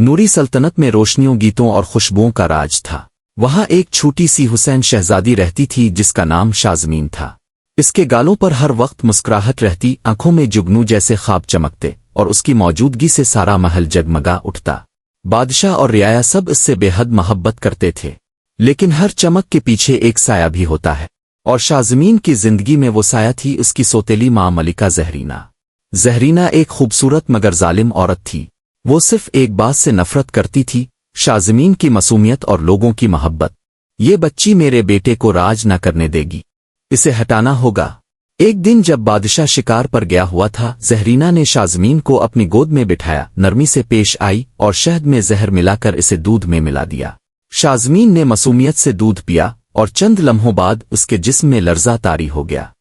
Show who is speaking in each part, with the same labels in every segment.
Speaker 1: नूरी सल्तनत में रोशनियों, गीतों और खुशबुओं का राज था। वहां एक छोटी सी हुसैन शहजादी रहती थी जिसका नाम शाज़मीन था। इसके गालों पर हर वक्त मुस्कुराहट रहती, आंखों में जुगनू जैसे ख्वाब चमकते और उसकी मौजूदगी से सारा महल जगमगा उठता। बादशाह और रियाया सब इससे बेहद मोहब्बत करते थे। लेकिन हर चमक के पीछे एक साया भी होता है, और शाज़मीन की जिंदगी में वो साया थी उसकी सौतेली माँ मलिका ज़हरीना। ज़हरीना एक खूबसूरत मगर जालिम औरत थी। वो सिर्फ एक बात से नफरत करती थी, शाज़मीन की मासूमियत और लोगों की मोहब्बत। ये बच्ची मेरे बेटे को राज न करने देगी, इसे हटाना होगा। एक दिन जब बादशाह शिकार पर गया हुआ था, ज़हरीना ने शाज़मीन को अपनी गोद में बिठाया, नरमी से पेश आई और शहद में जहर मिलाकर इसे दूध में मिला दिया। शाज़मीन ने मासूमियत से दूध पिया और चंद लम्हों बाद उसके जिस्म में लर्जा तारी हो गया।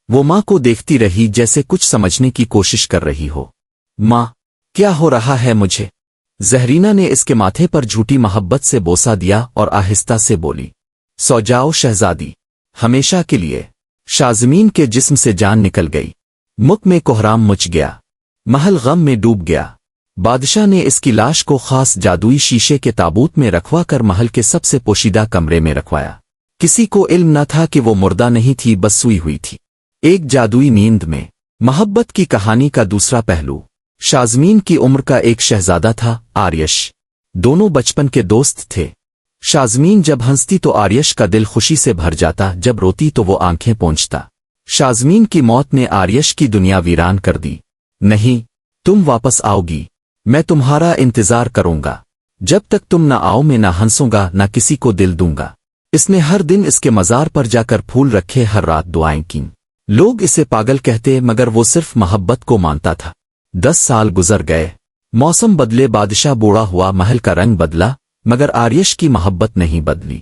Speaker 1: वो माँ को देखती रही जैसे कुछ समझने की कोशिश कर रही हो। माँ, क्या हो रहा है मुझे? ज़हरीना ने इसके माथे पर झूठी मोहब्बत से बोसा दिया और आहिस्ता से बोली, सो जाओ शहजादी, हमेशा के लिए। शाज़मीन के जिस्म से जान निकल गई। मुख में कोहराम मच गया। महल गम में डूब गया। बादशाह ने इसकी लाश को खास जादुई शीशे के ताबूत में रखवा कर महल के सबसे पोशीदा कमरे में रखवाया। किसी को इल्म न था कि वो मुर्दा नहीं थी, बस सोई हुई थी एक जादुई नींद में। मोहब्बत की कहानी का दूसरा पहलू। शाज़मीन की उम्र का एक शहजादा था, आर्यश। दोनों बचपन के दोस्त थे। शाज़मीन जब हंसती तो आर्यश का दिल खुशी से भर जाता, जब रोती तो वो आंखें पोंछता। शाज़मीन की मौत ने आर्यश की दुनिया वीरान कर दी। नहीं, तुम वापस आओगी, मैं तुम्हारा इंतजार करूंगा। जब तक तुम न आओ मैं न हंसूंगा, न किसी को दिल दूंगा। इसने हर दिन इसके मज़ार पर जाकर फूल रखे, हर रात दुआएं की। लोग इसे पागल कहते, मगर वो सिर्फ मोहब्बत को मानता था। 10 साल गुजर गए। मौसम बदले, बादशाह बूढ़ा हुआ, महल का रंग बदला, मगर आर्यश की मोहब्बत नहीं बदली।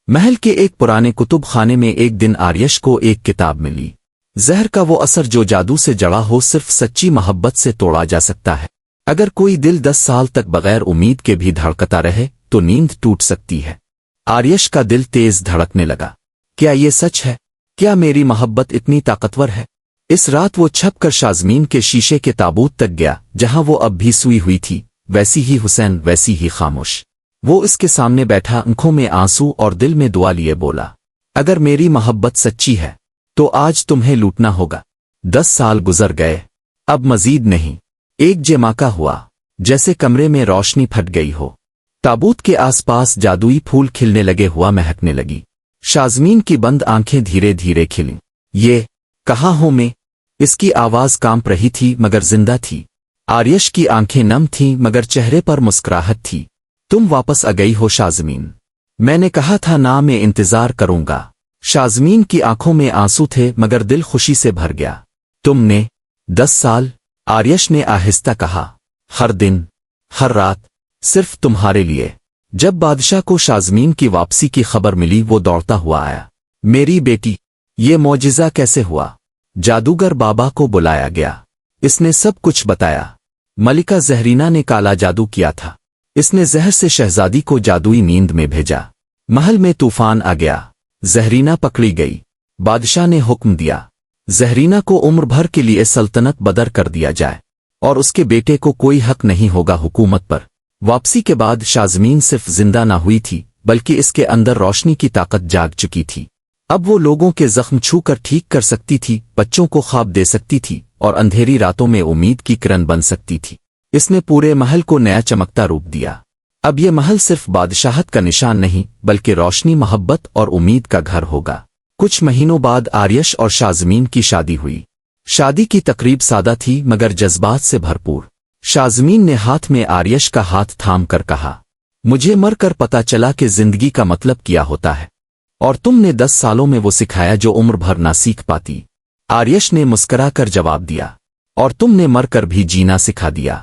Speaker 1: महल के एक पुराने कुतुब खाने में एक दिन आर्यश को एक किताब मिली। जहर का वो असर जो जादू से जड़ा हो, सिर्फ सच्ची मोहब्बत से तोड़ा जा सकता है। अगर कोई दिल 10 साल तक बगैर उम्मीद के भी धड़कता रहे तो नींद टूट सकती है। आर्यश का दिल तेज धड़कने लगा। क्या ये सच है? क्या मेरी मोहब्बत इतनी ताकतवर है? इस रात वो छपकर शाज़मीन के शीशे के ताबूत तक गया, जहां वो अब भी सोई हुई थी, वैसी ही हुसैन, वैसी ही खामोश। वो इसके सामने बैठा, आंखों में आंसू और दिल में दुआ लिए बोला, अगर मेरी मोहब्बत सच्ची है तो आज तुम्हें लूटना होगा। 10 साल गुजर गए, अब मजीद नहीं। एक जमाका हुआ, जैसे कमरे में रोशनी फट गई हो। ताबूत के आसपास जादुई फूल खिलने लगे, हुआ महकने लगी। शाज़मीन की बंद आंखें धीरे धीरे खिलीं। ये कहाँ हूं मैं? इसकी आवाज कांप रही थी मगर जिंदा थी। आर्यश की आंखें नम थीं मगर चेहरे पर मुस्कुराहट थी। तुम वापस आ गई हो शाज़मीन, मैंने कहा था ना, मैं इंतजार करूंगा। शाज़मीन की आंखों में आंसू थे मगर दिल खुशी से भर गया। तुमने 10 साल, आर्यश ने आहिस्ता कहा, हर दिन, हर रात, सिर्फ तुम्हारे लिए। जब बादशाह को शाज़मीन की वापसी की खबर मिली, वो दौड़ता हुआ आया। मेरी बेटी, ये मौजिज़ा कैसे हुआ? जादूगर बाबा को बुलाया गया। इसने सब कुछ बताया। मलिका ज़हरीना ने काला जादू किया था। इसने जहर से शहजादी को जादुई नींद में भेजा। महल में तूफान आ गया। ज़हरीना पकड़ी गई। बादशाह ने हुक्म दिया, ज़हरीना को उम्र भर के लिए सल्तनत बदर कर दिया जाए और उसके बेटे को कोई हक नहीं होगा हुकूमत पर। वापसी के बाद शाज़मीन सिर्फ जिंदा ना हुई थी, बल्कि इसके अंदर रोशनी की ताकत जाग चुकी थी। अब वो लोगों के जख्म छू कर ठीक कर सकती थी, बच्चों को ख्वाब दे सकती थी और अंधेरी रातों में उम्मीद की किरण बन सकती थी। इसने पूरे महल को नया चमकता रूप दिया। अब ये महल सिर्फ बादशाहत का निशान नहीं, बल्कि रोशनी, मोहब्बत और उम्मीद का घर होगा। कुछ महीनों बाद आर्यश और शाज़मीन की शादी हुई। शादी की तकरीब सादा थी मगर जज्बात से भरपूर। शाज़मीन ने हाथ में आर्यश का हाथ थाम कर कहा, मुझे मरकर पता चला कि जिंदगी का मतलब क्या होता है, और तुमने 10 सालों में वो सिखाया जो उम्र भर ना सीख पाती। आर्यश ने मुस्करा कर जवाब दिया, और तुमने मरकर भी जीना सिखा दिया।